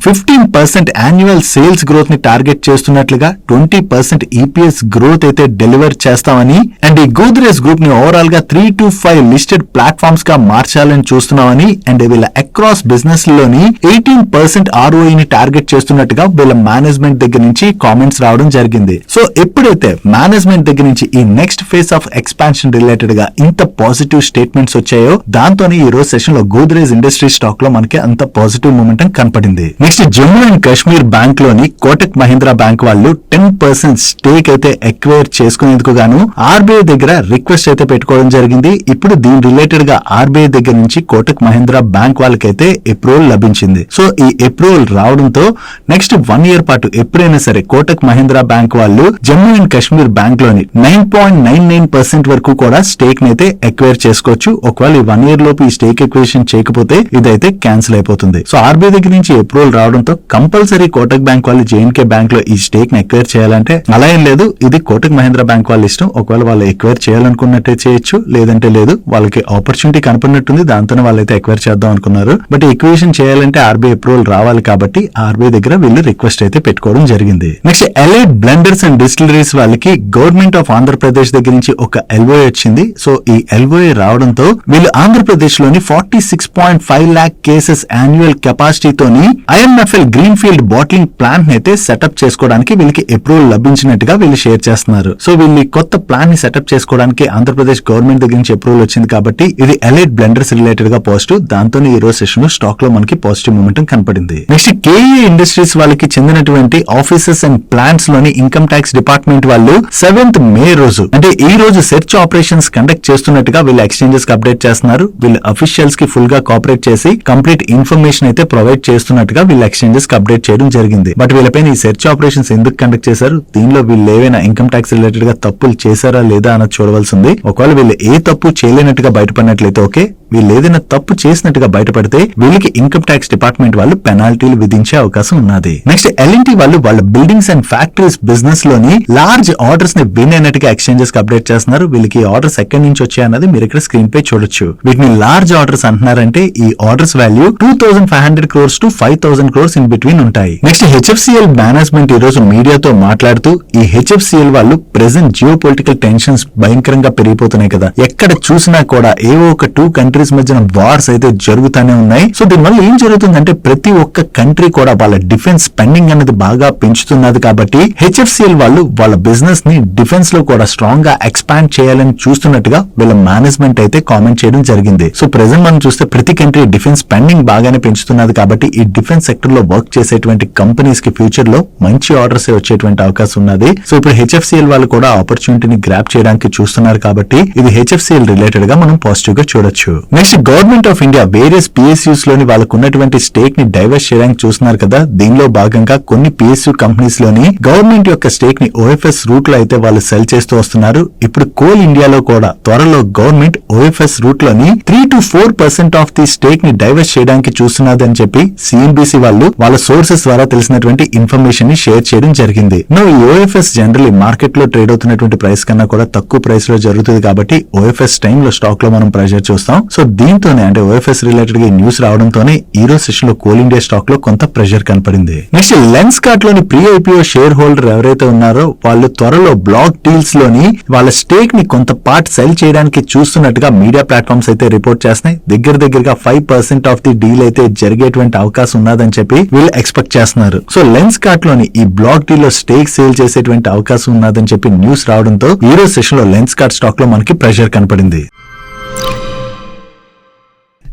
15% యాన్యువల్ సేల్స్ గ్రోత్ ని టార్గెట్ చేస్తున్నట్లుగా 20% EPS గ్రోత్ అయితే డెలివర్ చేస్తామని, అండ్ ఈ గోద్రేజ్ గ్రూప్ ని ఓవరాల్ గా 3 to 5 లిస్టెడ్ ప్లాట్ఫామ్స్ గా మార్చాలని చూస్తున్నామని, అండ్ వీళ్ళ అక్రాస్ బిజినెస్ లోని 18% ROE ని టార్గెట్ చేస్తున్నట్టుగా వీళ్ళ మేనేజ్మెంట్ దగ్గర నుంచి కామెంట్స్ రావడం జరిగింది. సో ఎప్పుడైతే మేనేజ్మెంట్ దగ్గర నుంచి ఈ next phase of expansion related గా ఇంత పాజిటివ్ స్టేట్మెంట్స్ వచ్చాయో, దాంతోనే ఈ రోజు సెషన్ లో గోద్రేజ్ ఇండస్ట్రీ స్టాక్ లో మనకి అంత పాజిటివ్ మూమెంటం కనపడింది. Next Jammu and Kashmir bank లోని కోటక్ మహీంద్రా బ్యాంక్ వాళ్ళు 10% స్టేక్ అయితే ఎక్వైర్ చేసుకునేందుకు గాను ఆర్బీఐ దగ్గర రిక్వెస్ట్ అయితే పెట్టుకోవడం జరిగింది. ఇప్పుడు దీని రిలేటెడ్ గా ఆర్బీఐ దగ్గర నుంచి కోటక్ మహీంద్రా బ్యాంక్ వాళ్ళకైతే అప్రూవల్ లభించింది. సో ఈ అప్రూవల్ రావడంతో నెక్స్ట్ 1 year పాటు ఎప్పుడైనా సరే కోటక్ మహీంద్రా బ్యాంక్ వాళ్ళు జమ్మూ అండ్ కాశ్మీర్ బ్యాంక్ లోని 9.99% వరకు కూడా స్టేక్ నైతే ఎక్వైర్ చేసుకోవచ్చు. ఒకవేళ ఈ 1 year లోపు ఈ స్టేక్ ఎక్వేషన్ చేయకపోతే ఇదైతే క్యాన్సిల్ అయిపోతుంది. సో ఆర్బీఐ దగ్గర నుంచి అప్రూవల్ రావడంతో కంపల్సరీ కోటక్ బ్యాంక్ వాళ్ళు జేఎన్కే బ్యాంక్ లో ఈ స్టేక్ ని ఎక్వైర్ చేయాలంటే అలా ఏం లేదు, ఇది కోటక్ మహీంద్రా బ్యాంక్ వాళ్ళ ఇష్టం. ఒకవేళ వాళ్ళు ఎక్వైర్ చేయాలనుకున్నట్టే చేయొచ్చు, లేదంటే లేదు. వాళ్ళకి ఆపర్చునిటీ కనపడినట్టుంది, దాంతోనే వాళ్ళైతే ఎక్వైర్ చేద్దాం అనుకున్నారు. బట్ ఎక్వేషన్ చేయాలంటే ఆర్బీఐ అప్రూవల్ రావాలి కాబట్టి ఆర్బీఐ దగ్గర వీళ్ళు రిక్వెస్ట్ అయితే పెట్టుకోవడం జరిగింది. Next elite blenders and distilleries వాళ్ళకి గవర్నమెంట్ ఆఫ్ ఆంధ్రప్రదేశ్ దగ్గర నుంచి ఒక ఎల్ఓఏ వచ్చింది. సో ఈ ఎల్ఓఏ రావడంతో వీళ్ళు ఆంధ్రప్రదేశ్ లోని 46.5 lakh cases annual కెపాసిటీతోని IMFL green field bottling plant అయితే సెటప్ చేసుకోవడానికి వీళ్ళకి అప్రూవల్ లభించినట్టుగా వీళ్ళు షేర్ చేస్తున్నారు. సో వీళ్ళు కొత్త ప్లాన్ ని సెటప్ చేసుకోవడానికి ఆంధ్రప్రదేశ్ గవర్నమెంట్ దగ్గర నుంచి అప్రూవల్ వచ్చింది కాబట్టి ఇది ఎలైట్ బ్లెండర్స్ రిలేటెడ్ గా పాజిటివ్. దాంతో ఈ రోజు సెషన్ లో స్టాక్ లో మనకి పాజిటివ్ మూమెంటం కనపడింది. నెక్స్ట్ కేఈ ఇండస్ట్రీస్ వాళ్ళకి చెందినటువంటి ఆఫీసెస్ అండ్ ప్లాంట్స్ లోని ఇన్కమ్ ట్యాక్స్ డిపార్ట్మెంట్ వాళ్ళు 7th May రోజు, అంటే ఈ రోజు సెర్చ్ ఆపరేషన్స్ కండక్ట్ చేస్తున్నట్టుగా వీళ్ళు ఎక్స్చేంజెస్ కి అప్డేట్ చేస్తున్నారు. వీళ్ళు అఫీషియల్స్ కి ఫుల్ గా కోఆపరేట్ చేసి కంప్లీట్ ఇన్ఫర్మేషన్ అయితే ప్రొవైడ్ చేస్తున్నట్టుగా వీళ్ళు ఎక్స్చేంజెస్ కి అప్డేట్ చేయడం జరిగింది. బట్ వీళ్ళపైన ఈ సెర్చ్ ఆపరేషన్స్ ఎందుకు కండక్ట్ చేశారు, దీనిలో వీళ్ళు ఏవైనా ఇన్కమ్ ట్యాక్స్ రిలేటెడ్ గా తప్పులు చేశారా లేదా అన్నది చూడవలసి ఉంది. ఒకవేళ వీళ్ళు ఏ తప్పు చేయలేనట్టుగా బయటపడినట్లయితే ఓకే, వీళ్ళు ఏదైనా తప్పు చేసినట్టుగా బయటపడితే వీళ్ళకి ఇన్కమ్ ట్యాక్స్ డిపార్ట్మెంట్ వాళ్ళు పెనాల్టీలు విధించే అవకాశం ఉన్నది. నెక్స్ట్ L&T వాళ్ళు వాళ్ళ బిల్డింగ్స్ అండ్ ఫ్యాక్టరీస్ బిజినెస్ లోని లార్జ్ ఆర్డర్స్ ని విన్ అయినట్టుగా ఎక్స్చేంజెస్ కి అప్డేట్ చేస్తున్నారు. వీళ్ళకి ఆర్డర్స్ ఎక్కడి నుంచి వచ్చాయన్నది మీరు ఇక్కడ స్క్రీన్ పై చూడొచ్చు. వీటిని లార్జ్ ఆర్డర్స్ అంటున్నారంటే ఈ orders value 2500 crores to 5000 crores in between ఉంటాయి. నెక్స్ట్ HFCL మేనేజ్మెంట్ ఈ రోజు మీడియాతో మాట్లాడుతూ ఈ HFCL వాళ్ళు ప్రెసెంట్ జియో పొలిటికల్ టెన్షన్స్ భయంకరంగా పెరిగిపోతున్నాయి కదా, ఎక్కడ చూసినా కూడా ఏవో ఒక 2 కంట్రీస్ మధ్యన వార్స్ అయితే జరుగుతూనే ఉన్నాయి. సో దీనివల్ల ఏం జరుగుతుందంటే ప్రతి ఒక్క కంట్రీ కూడా వాళ్ళ డిఫెన్స్ స్పెండింగ్ అనేది బాగా పెంచుతున్నది. కాబట్టి HFCL వాళ్ళు వాళ్ళ బిజినెస్ ని డిఫెన్స్ లో కూడా స్ట్రాంగ్ గా ఎక్స్పాండ్ చేయాలని చూస్తున్నట్టుగా వీళ్ళ మేనేజ్మెంట్ అయితే కామెంట్ చేయడం జరిగింది. సో ప్రెసెంట్ మనం చూస్తే ప్రతి కంట్రీ డిఫెన్స్ స్పెండింగ్ బాగానే పెంచుతున్నది. కాబట్టి ఈ డిఫెన్స్ సెక్టర్ లో వర్క్ చేసేటువంటి కంపెనీస్ కి ఫ్యూచర్ లో మంచి ఆర్డర్స్ వచ్చేటువంటి అవకాశం ఉన్నది. సో ఇప్పుడు HFCL వాళ్ళు కూడా ఆపర్చునిటీని గ్రాప్ చేయడానికి చూస్తున్నారు. కాబట్టి ఇది HFCL రిలేటెడ్ గా మనం పాజిటివ్ గా చూడొచ్చు. Next government of India various PSUs లోని వాళ్ళకు ఉన్నటువంటి స్టేక్ ని డైవర్స్ చేయడానికి చూస్తున్నారు కదా. దీనిలో భాగంగా కొన్ని PSU కంపెనీస్ లోని గవర్నమెంట్ యొక్క స్టేక్ ని OFS రూట్ లో అయితే వాళ్ళు సెల్ చేస్తూ వస్తున్నారు. ఇప్పుడు కోల్ ఇండియాలో కూడా త్వరలో గవర్నమెంట్ OFS రూట్ లోని 3 to 4% ఆఫ్ ది స్టేక్ ని డైవర్స్ చేయడానికి చూస్తున్నది అని చెప్పి CNBC వాళ్ళు వాళ్ళ సోర్సెస్ ద్వారా తెలిసినటువంటి ఇన్ఫర్మేషన్ ని షేర్ చేయడం జరిగింది. ఈ OFS జనరల్లీ మార్కెట్ లో ట్రేడ్ అవుతున్నటువంటి ప్రైస్ కన్నా కూడా తక్కువ ప్రైస్ లో జరుగుతుంది. కాబట్టి OFS టైమ్ లో స్టాక్ లో మనం ప్రెజర్ చూస్తాం. సో దీంతోనే అంటే OFS రిలేటెడ్ గా న్యూస్ రావడంతోనే ఈ రోజు సెషన్ లో కోల్ ఇండియా స్టాక్ లో కొంత ప్రెషర్ కనపడింది. నెక్స్ట్ లెన్స్కార్ట్ లోని ప్రీ IPO షేర్ హోల్డర్ ఎవరైతే ఉన్నారో వాళ్ళు త్వరలో బ్లాక్ డీల్స్ లోని వాళ్ళ స్టేక్ ని కొంత పార్ట్ సెల్ చేయడానికి చూస్తున్నట్టుగా మీడియా ప్లాట్ఫామ్స్ అయితే రిపోర్ట్ చేస్తున్నాయి. దగ్గరగా 5% ఆఫ్ ది డీల్ అయితే జరిగేటువంటి అవకాశం ఉన్నదని చెప్పి వీళ్ళు ఎక్స్పెక్ట్ చేస్తున్నారు. సో లెన్స్కార్ట్ లోని ఈ బ్లాక్ డీల్ లో స్టేక్ సేల్ చేసేటువంటి అవకాశం ఉన్నదని చెప్పి న్యూస్ రావడంతో ఈ రోజు సెషన్ లో లెన్స్కార్ట్ స్టాక్ లో మనకి ప్రెషర్ కనపడింది.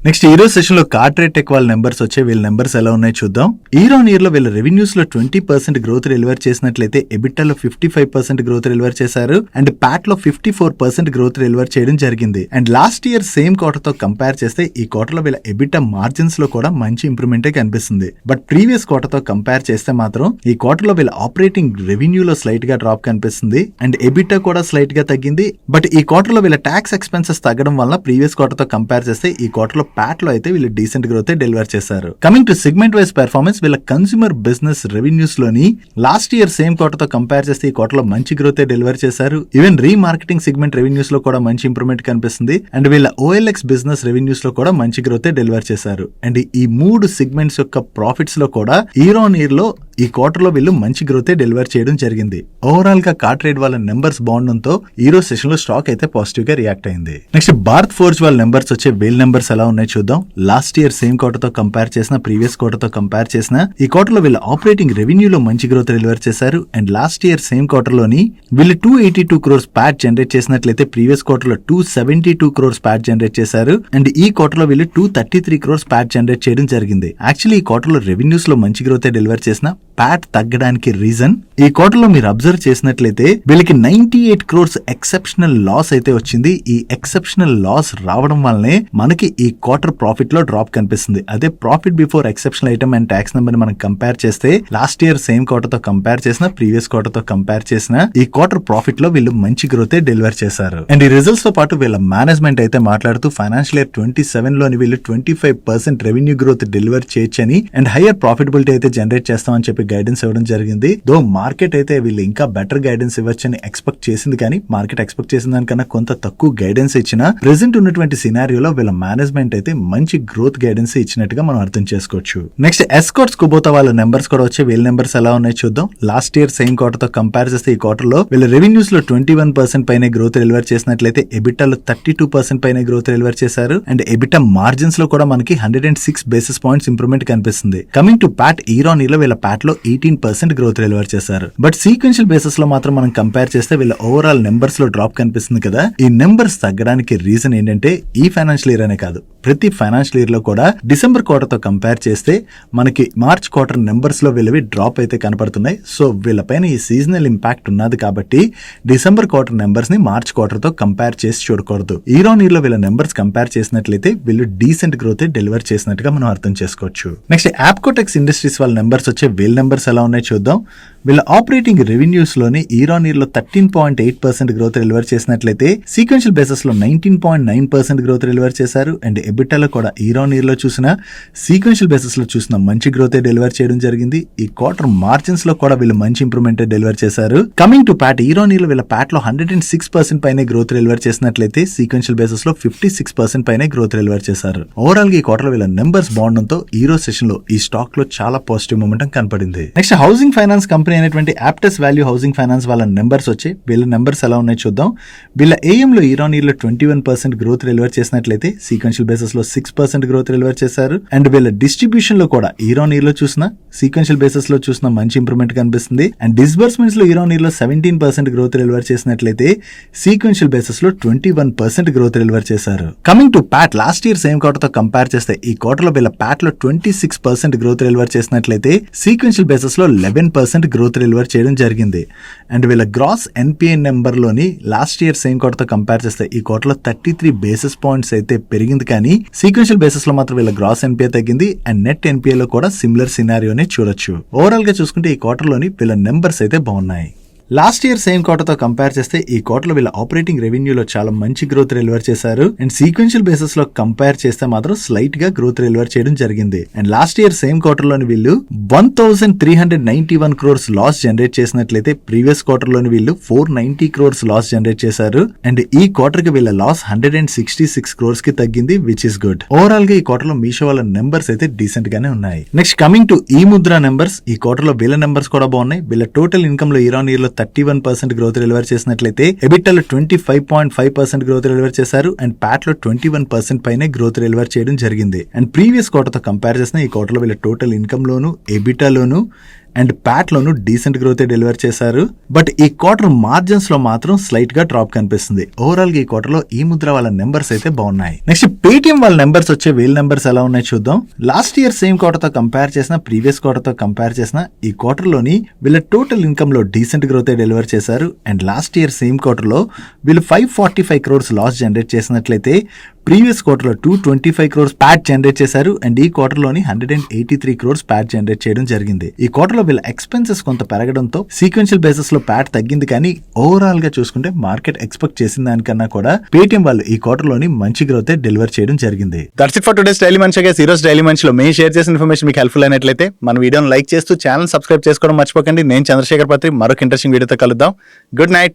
నెక్స్ట్ ఈ రోజు సెషన్ లో కార్పొరేట్ టెక్ వాళ్ళ నెంబర్స్ వచ్చే వీళ్ళ నెంబర్స్ ఎలా ఉన్నాయో చూద్దాం. ఇయర్ ఆన్ ఇయర్ లో వీళ్ళ రెవెన్యూస్ లో 20% గ్రోత్ డెలివర్ చేసినట్లయితే ఎబిటా లో 55% గ్రోత్ డెలివర్ చేశారు అండ్ ప్యాట్ లో 54% గ్రోత్ డెలివర్ చేయడం జరిగింది. And last year same quarter తో కంపేర్ చేస్తే ఈ క్వార్టర్ లో వీళ్ళ ఎబిటా మార్జిన్స్ లో కూడా మంచి ఇంప్రూవ్మెంట్ కనిపిస్తుంది. బట్ ప్రీవియస్ క్వార్టర్ తో కంపేర్ చేస్తే మాత్రం ఈ క్వార్టర్ లో వీళ్ళ ఆపరేటింగ్ రెవెన్యూ లో స్లైట్ గా డ్రాప్ కనిపిస్తుంది అండ్ ఎబిటా కూడా స్లైట్ గా తగ్గింది. బట్ ఈ క్వార్టర్ లో వీళ్ళ ట్యాక్స్ ఎక్స్పెన్సెస్ తగ్గడం వల్ల ప్రీవియస్ క్వార్టర్ తో కంపేర్ చేస్తే ఈ క్వార్టర్ లో ప్యాట్ లో అయితే వీళ్ళు డీసెంట్ గ్రోత్ డెలివర్ చేశారు. Coming to segment wise performance వీళ్ళ కన్స్యూమర్ బిజినెస్ రెవెన్యూస్ లోని లాస్ట్ ఇయర్ సేమ్ క్వార్టర్ తో కంపేర్ చేస్తే ఈ క్వార్టర్ లో మంచి గ్రోత్ డెలివర్ చేశారు. ఈవెన్ రీమార్కెటింగ్ సెగ్మెంట్ రెవెన్యూస్ లో కూడా మంచి ఇంప్రూవ్మెంట్ కనిపిస్తుంది అండ్ వీళ్ళ OLX బిజినెస్ రెవెన్యూస్ లో కూడా మంచి గ్రోత్ డెలివర్ చేశారు. అండ్ ఈ 3 సెగ్మెంట్స్ యొక్క ప్రాఫిట్స్ లో కూడా ఇయర్ ఆన్ ఇయర్ లో ఈ క్వార్టర్ లో వీళ్ళు మంచి గ్రోత్ డెలివర్ చేయడం జరిగింది. ఓవరాల్ గా కార్ట్రేడ్ వాళ్ళ నెంబర్స్ బాగుండడంతో ఈ రోజు సెషన్ లో స్టాక్ అయితే పాజిటివ్ గా రియాక్ట్ అయింది. నెక్స్ట్ భారత్ ఫోర్జ్ వాళ్ళ నెంబర్స్ వచ్చే వీళ్ళ నెంబర్స్ ఎలా ఉన్నాయో చూద్దాం. లాస్ట్ ఇయర్ సేమ్ క్వార్టర్ తో కంపేర్ చేసిన ప్రీవియస్ క్వార్టర్ తో కంపేర్ చేసిన ఈ క్వార్టర్ లో వీళ్ళ ఆపరేటింగ్ రెవెన్యూ లో మంచి గ్రోత్ డెలివర్ చేశారు and last year same quarter లోని వీళ్ళు 282 crores ప్యాట్ జనరేట్ చేసినట్లయితే ప్రీవియస్ క్వార్టర్ లో 272 crores ప్యాట్ జనరేట్ చేశారు అండ్ ఈ క్వార్టర్ లో వీళ్ళు 233 crores ప్యాట్ జనరేట్ చేయడం జరిగింది. యాక్చువల్లీ ఈ క్వార్టర్ లో రెవెన్యూస్ లో మంచి గ్రోత్ డెలివర్ చేసిన ప్యాట్ తగ్గడానికి రీజన్ ఈ క్వార్టర్ లో మీరు అబ్జర్వ్ చేసినట్లయితే వీళ్ళకి 98 crores ఎక్సెప్షనల్ లాస్ అయితే వచ్చింది. ఈ ఎక్సెప్షనల్ లాస్ రావడం వల్లనే మనకి ఈ క్వార్టర్ ప్రాఫిట్ లో డ్రాప్ కనిపిస్తుంది. అదే profit before exceptional item and tax number మనం కంపేర్ చేస్తే లాస్ట్ ఇయర్ సేమ్ క్వార్టర్ తో కంపేర్ చేసిన ప్రీవియస్ క్వార్టర్ తో కంపేర్ చేసిన ఈ క్వార్టర్ ప్రాఫిట్ లో వీళ్ళు మంచి గ్రోత్ డెలివర్ చేశారు. అండ్ ఈ రిజల్ట్స్ తో పాటు వీళ్ళ మేనేజ్మెంట్ అయితే మాట్లాడుతూ ఫైనాన్షియల్ ఇయర్ 27 లోని వీళ్ళు 25% రెవెన్యూ గ్రోత్ డెలివర్ చేయొచ్చని అండ్ హైయర్ ప్రాఫిటబిలిటీ అయితే జనరేట్ చేస్తామని చెప్పి గైడెన్స్ ఇవ్వడం జరిగింది. దో మార్కెట్ అయితే వీళ్ళు ఇంకా బెటర్ గైడెన్స్ ఇవ్వచ్చని ఎక్స్పెక్ట్ చేసింది, కానీ మార్కెట్ ఎక్స్పెక్ట్ చేసిన దానికన్నా కొంత తక్కువ గైడెన్స్ ఇచ్చినా ప్రెసెంట్ ఉన్నటువంటి సినారియోలో వీళ్ళ మేనేజ్మెంట్ అయితే మంచి గ్రోత్ గైడెన్స్ ఇచ్చినట్టుగా మనం అర్థం చేసుకోవచ్చు. నెక్స్ట్ ఎస్కార్ట్స్ కుబోతా వాళ్ళ నెంబర్స్ కూడా వచ్చి వీళ్ళ నెంబర్స్ ఎలా ఉన్నాయో చూద్దాం. లాస్ట్ ఇయర్ సేమ్ క్వార్టర్ తో కంపేర్ చేస్తే ఈ క్వార్టర్ లో వీళ్ళ రెవెన్యూస్ లో 21% పైన గ్రోత్ డెలివర్ చేసినట్లయితే ఎబిటాలో 32% పైన గ్రోత్ డెలివర్ చేశారు అండ్ ఎబిటా మార్జిన్స్ లో కూడా మనకి 106 basis points ఇంప్రూవ్మెంట్ కనిపిస్తుంది. Coming to Pat year on year లో వీళ్ళ ప్యాట్ లో 18% గ్రోత్ డెలివర్ చేశారు. బట్ సీక్వెన్షియల్ బేసిస్ లో మాత్రం మనం కంపేర్ చేస్తే వీళ్ళ ఓవరాల్ నెంబర్స్ లో డ్రాప్ కనిపిస్తుంది కదా. ఈ నెంబర్స్ తగ్గడానికి రీజన్ ఏంటంటే ఈ ఫైనాన్షియల్ ఇయర్ అనే కాదు, ప్రతి ఫైనాన్షియల్ ఇయర్ లో కూడా డిసెంబర్ క్వార్టర్ తో కంపేర్ చేస్తే మనకి మార్చ్ క్వార్టర్ నెంబర్స్ లో వీళ్ళవి డ్రాప్ అయితే కనపడుతున్నాయి. సో వీళ్ళపైన ఈ సీజనల్ ఇంపాక్ట్ ఉన్నది కాబట్టి డిసెంబర్ క్వార్టర్ నెంబర్స్ ని మార్చ్ క్వార్టర్ తో కంపేర్ చేసి చూడకూడదు. ఇయర్ ఆన్ ఇయర్ లో వీళ్ళ నెంబర్స్ కంపేర్ చేసినట్లయితే వీళ్ళు డీసెంట్ గ్రోత్ డెలివర్ చేసినట్టుగా మనం అర్థం చేసుకోవచ్చు. నెక్స్ట్ యాప్కోటెక్స్ ఇండస్ట్రీస్ వాళ్ళ నెంబర్స్ వచ్చే వీళ్ళ నెంబర్స్ ఎలా ఉన్నాయో చూద్దాం. వీళ్ళ ఆపరేటింగ్ రెవెన్యూస్ లోని ఇయర్ ఆన్ ఇయర్ లో 13.8% గ్రోత్ డెలివర్ చేసినట్లయితే సీక్వెన్షియల్ బేసిస్ లో 19.9% గ్రోత్ డెలివర్ చేశారు. అండ్ ఎబిటాలో కూడా ఇయర్ ఆన్ ఇయర్ లో చూసిన సీక్వెన్షియల్ బేసిస్ లో చూసిన మంచి గ్రోత్ డెలివర్ చేయడం జరిగింది. ఈ క్వార్టర్ మార్జిన్స్ లో కూడా వీళ్ళు మంచి ఇంప్రూవ్మెంట్ డెలివర్ చేశారు. Coming to Pat, year on year లో వీళ్ళ ప్యాట్ లో 106% పైన గ్రోత్ డెలివర్ చేసినట్లయితే సీక్వెన్షియల్ బేసిస్ లో 56% పైన గ్రోత్ డెలివర్ చేశారు. ఓవరాల్ గా ఈ క్వార్టర్ లో వీళ్ళ నెంబర్స్ బాగుండడంతో ఈ రోజు సెషన్ లో ఈ స్టాక్ లో చాలా పాజిటివ్ మూమెంటం కనపడింది. నెక్స్ట్ హౌసింగ్ ఫైనాన్స్ కంపెనీ అయినటువంటి యాప్టస్ వాల్యూ హౌసింగ్ ఫైనాన్స్ వాళ్ళ నెంబర్స్ వచ్చాయి. వీళ్ళ నెంబర్స్ ఎలా ఉన్నాయో చూద్దాం. వీళ్ళ ఏఎం లో ఇయర్ ఆన్ ఇయర్ లో 21% గ్రోత్ డెలివర్ చేసినట్లయితే సీక్వెన్షియల్ బేసిస్ లో 6% గ్రోత్ డెలివర్ చేశారు. అండ్ వీళ్ళ డిస్ట్రిబ్యూషన్ లో కూడా ఇయర్ ఆన్ ఇయర్ లో చూసిన సీక్వెన్షియల్ బేసిస్ లో చూసిన మంచి ఇంప్రూవ్మెంట్ కనిపిస్తుంది. అండ్ డిస్బర్స్మెంట్స్ లో ఇయర్ ఆన్ ఇయర్ లో 17% గ్రోత్ డెలివర్ చేసినట్లయితే సీక్వెన్షియల్ బేసిస్ లో 21% గ్రోత్ డెలివర్ చేశారు. Coming to Pat, last year same quarter తో కంపేర్ చేస్తే ఈ క్వార్టర్ లో వీళ్ళ ప్యాట్ లో 26% గ్రోత్ డెలివర్ చేసినట్లయితే సీక్వెన్షియల్ బేసిస్ లో 11% గ్రోత్ డెలివర్ చేయడం జరిగింది. అండ్ వీళ్ళ గ్రాస్ ఎన్పిఏ నెంబర్ లోని లాస్ట్ ఇయర్ సేమ్ క్వార్టర్ తో కంపేర్ చేస్తే ఈ క్వార్టర్ లో 33 బేసిస్ పాయింట్స్ అయితే పెరిగింది, కానీ సీక్వెన్షియల్ బేసిస్ లో మాత్రం వీళ్ళ గ్రాస్ ఎన్పిఏ తగ్గింది. అండ్ నెట్ ఎన్పిఏ లో కూడా సిమిలర్ సినారియోని చూడొచ్చు. ఓవరాల్ గా చూసుకుంటే ఈ క్వార్టర్ లోని వీళ్ళ నెంబర్స్ అయితే బాగున్నాయి. లాస్ట్ ఇయర్ సేమ్ క్వార్టర్ తో కంపేర్ చేస్తే ఈ క్వార్టర్ లో వీళ్ళ ఆపరేటింగ్ రెవెన్యూలో చాలా మంచి గ్రోత్ డెలివర్ చేశారు. అండ్ సీక్వెన్షియల్ బేసిస్ లో కంపేర్ చేస్తే మాత్రం స్లైట్ గా గ్రోత్ డెలివర్ చేయడం జరిగింది. And last year same quarter లోని వీళ్ళు 1391 crores లాస్ జనరేట్ చేసినట్లయితే ప్రీవియస్ క్వార్టర్ లోని వీళ్ళు 490 crores లాస్ జనరేట్ చేశారు. అండ్ ఈ క్వార్టర్ కి వీళ్ళ లాస్ 166 crores కి తగ్గింది, విచ్ ఇస్ గుడ్. ఓవరాల్ గా ఈ క్వార్టర్ లో మీషో వాళ్ళ నెంబర్స్ అయితే డీసెంట్ గానే ఉన్నాయి. నెక్స్ట్ కమింగ్ టు ఈ ముద్ర నెంబర్స్, ఈ క్వార్టర్ లో వీళ్ళ నెంబర్స్ కూడా బాగున్నాయి. వీళ్ళ టోటల్ ఇన్కమ్ లో ఇయర్ ఆన్ ఇయర్ లో 31% గ్రోత్ డెలివర్ చేసినట్లయితే ఎబిటాలో 25.5% గ్రోత్ డెలివర్ చేశారు. అండ్ ప్యాట్ లో 21% పైన గ్రోత్ డెలివర్ చేయడం జరిగింది. అండ్ ప్రీవియస్ క్వార్టర్ తో కంపేర్ చేసిన ఈ క్వార్టర్ లో వీళ్ళ టోటల్ ఇన్కమ్ లోను ఎబిటాలోను అండ్ ప్యాట్ లోను డీసెంట్ గ్రోత్ డెలివర్ చేశారు. బట్ ఈ క్వార్టర్ మార్జిన్స్ లో మాత్రం స్లైట్ గా డ్రాప్ కనిపిస్తుంది. ఓవరాల్ గా ఈ క్వార్టర్ లో ఈ ముద్ర వాళ్ళ నెంబర్స్ అయితే బాగున్నాయి. నెక్స్ట్ పేటిఎం వాళ్ళ నెంబర్స్ వచ్చే వీళ్ళ నెంబర్స్ ఎలా ఉన్నాయి చూద్దాం. లాస్ట్ ఇయర్ సేమ్ క్వార్టర్ తో కంపేర్ చేసిన ప్రీవియస్ క్వార్టర్ తో కంపేర్ చేసిన ఈ క్వార్టర్ లోని వీళ్ళ టోటల్ ఇన్కమ్ లో డీసెంట్ గ్రోత్ డెలివర్ చేశారు. And last year same quarter లో వీళ్ళు 545 crores లాస్ జనరేట్ చేసినట్లయితే ప్రీవియస్ క్వార్టర్ లో 225 crores ప్యాట్ జనరేట్ చేశారు. అండ్ ఈ క్వార్టర్ లోని 183 crores ప్యాట్ జనరేట్ చేయడం జరిగింది. ఈ క్వార్టర్ లో వీళ్ళ ఎక్స్పెన్సెస్ కొంత పెరగడంతో సీక్వెన్షియల్ బేసిస్ లో ప్యాట్ తగ్గింది, కానీ ఓవరాల్ గా చూసుకుంటే మార్కెట్ ఎక్స్పెక్ట్ చేసిన దానికన్నా కూడా పేటిఎం వాళ్ళు ఈ క్వార్టర్ లోని మంచి గ్రోత్ డెలివర్ చేయడం జరిగింది. That's it for today's daily మంచి. ఈ రోజు డైలీ మంచిలో మేము షేర్ చేసిన ఇన్ఫర్మేషన్ మీకు హెల్ప్ఫుల్ అయినట్లయితే మన వీడియోని లైక్ చేస్తూ ఛానల్ సబ్స్క్రైబ్ చేసుకోవడం మర్చిపోకండి. నేను చంద్రశేఖర్ పత్రి మరొక ఇంట్రెస్టింగ్ వీడియోతో కలుద్దాం. Good night.